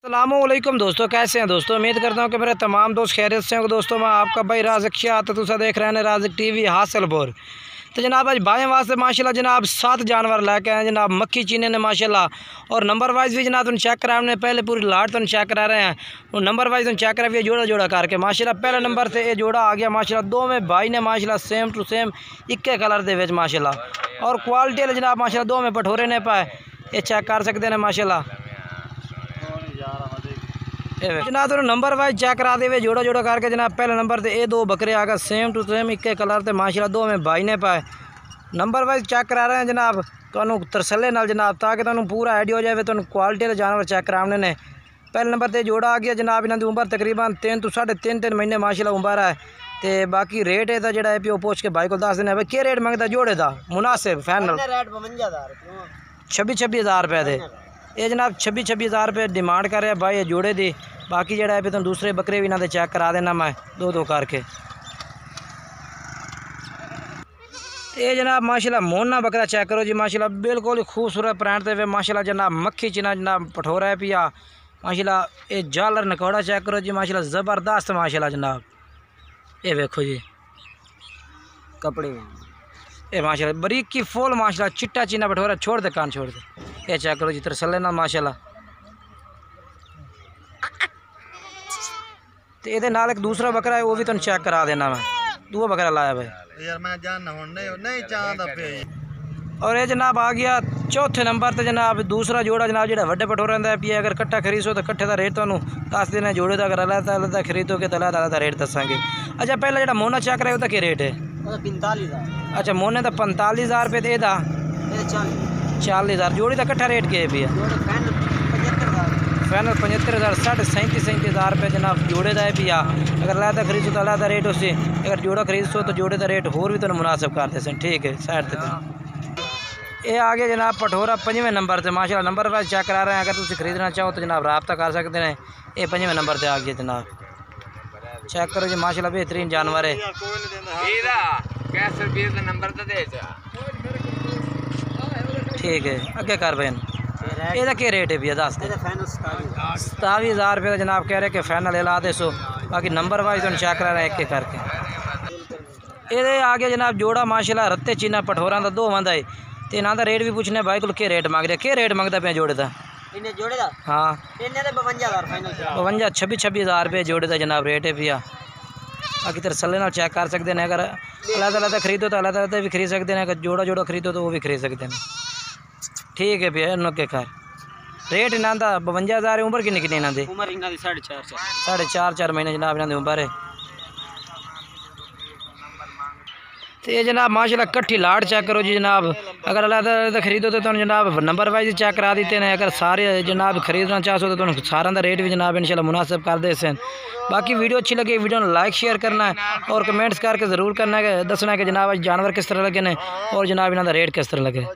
अस्सलामुअलैकुम दोस्तों, कैसे हैं दोस्तों। उम्मीद करता हूँ कि मेरे तमाम दोस्त खैरियत से होंगे। दोस्तों मैं आपका भाई राज़िक शाह तो तुसा देख रहे हैं राज़िक टीवी हासिलपुर। तो जनाब आज भाई वास्ते माशाल्लाह जनाब 7 जानवर लेके आए जनाब। मक्खी चीने ने माशाल्लाह और नंबर वाइज भी जनाब तुम चेक करा। हमने पहले पूरी लाट तुम चेक करा रहे हैं और नंबर वाइज तुम चेक करा भी जोड़ा जोड़ा करके माशाल्लाह पहले नंबर से ये जोड़ा आ गया माशाल्लाह। दो में भाई ने माशाल्लाह सेम टू सेम इक्के कलर दे विच माशाल्लाह और क्वालिटी जनाब माशाल्लाह दो में पठोरे ने पाए ये चेक कर सकते हैं माशाल्लाह। जनाब तो नंबर वाइज चेक करा दे जोड़ा जोड़ा करके जनाब पहले नंबर से ये दो बकरे आ गए सेम टू सेम इक्के कलर से माशाल्लाह। दो में भाई ने पाए नंबर वाइज चेक करा रहे हैं जनाब तो तरसले नाल जनाब ताकि तुहानू पूरा आइडिया हो जाए तुहानू क्वालिटी के जानवर चेक कराने ने। पहले नंबर से जोड़ा आ गया जनाब। इन्हों की उम्र तकरीबन 3 तो 3.5 महीने माशाल्लाह उम्र है। तो बाकी रेट है जोड़ा है वो पूछ के भाई को दस देना भाई क्या रेट मंगता जोड़े का मुनासिब फाइनल 26 हज़ार रुपये थे ये जनाब। 26 हज़ार रुपये डिमांड कर रहे हैं भाई ये जोड़े दी। बाकी जोड़ा है तुम दूसरे बकरे भी इन्होंने चेक करा देना मैं दो करके। ये जनाब माशाल्लाह मोना बकरा चेक करो जी माशाल्लाह बिल्कुल खूबसूरत प्रांत पे माशाल्लाह जनाब। मक्खी चिना जनाब पठोरा है पिया माशाल्लाह। ये जालर नकौड़ा चेक करो जी माशाल्लाह ज़बरदस्त माशाल्लाह जनाब। ये देखो जी कपड़े ये माशाल्लाह बरीकी फुल माशाल्लाह चिट्टा चीना पठोरा छोड़ दे कान छोड़ दे। ये चेक करो जी तरसले ना माशाल्लाह। तो ये नाल एक दूसरा बकरा है वो भी तुम चेक करा देना मैं दूसरा बकरा लाया भाई यार मैं जानना नहीं चाहता पे। और ये जनाब आ गया चौथे नंबर ते जनाब दूसरा जोड़ा जनाब जो वड्डे पठोरे रहा पिया। अगर कट्ठा खरीदो तो कट्ठे का रेट तुहानू दस देना जोड़े का। अगर अलग अलग खरीदोगे तो अलग अलग रेट दसांगे। अच्छा पहले जो मोना चेक कराया उसका क्या रेट है 45,000। अच्छा मोने का 45,000 रुपये तो यदा 40,000 जोड़ी का कट्ठा रेट क्या है भैया फाइनल 75,000 37,000 रुपये जनाब जोड़े का है पिया। अगर अलग खरीदो तो अलग रेट उससे अगर जोड़ा खरीदो तो जोड़े का रेट होर भी तुम मुनासिब करते सन ठीक है साइड तक। ये आ गया जनाब पठोरा 5वें नंबर से माशाल्लाह। नंबर पर चेक करा रहे हैं। अगर तुम खरीदना चाहो तो जनाब रब्ता कर सकते हैं। ये 5वें नंबर से आ गया जनाब। चेक करो जी माशाल्लाह बेहतरीन जानवर है। ठीक है अगे कर बहन ये क्या रेट है भैया दस 27,000 रुपये का जनाब कह रहे कि फाइनल ला दे सो। बाकी नंबर वाइज तो चेक करा रहे हैं एक करके। ये आ गया जनाब जोड़ा माशाल्लाह रत्ते चीना पठोरा का दो वंदा है। तो इन्हों का रेट भी पूछने भाई को क्या रेट मांग रहे क्या रेट मंगता पे जोड़े का हाँ 26,000 रुपये जोड़े का जनाब रेट है भैया। बाकी तरसले नाल चेक कर सकते हैं। अगर अलग अलग खरीदो तो अलग अलग भी खरीद सकते हैं। अगर जोड़ा जोड़ा खरीदो तो वो भी खरीद सकते हैं ठीक है भैया। इन्हों के घर रेट इन्हों का 52,000 उम्र किन्नी किन्नी इन्हों की उम्र 4.5 महीने जनाब इन्हों की उम्र है। तो ये जनाब माशाल्लाह कट्ठी लाट चेक करो जी जनाब। अगर अलग अलग खरीदो तो जनाब नंबर वाइज चेक करा देते हैं। अगर सारे जनाब खरीदना चाहो तो सारा का रेट भी जनाब इंशाल्लाह मुनासिब कर दे सन। बाकी वीडियो अच्छी लगी वीडियो को लाइक शेयर करना है और कमेंट्स करके ज़रूर करना है दसना है कि जनाब जानवर किस तरह लगे ने और जनाब इन्हों का रेट किस तरह लगे।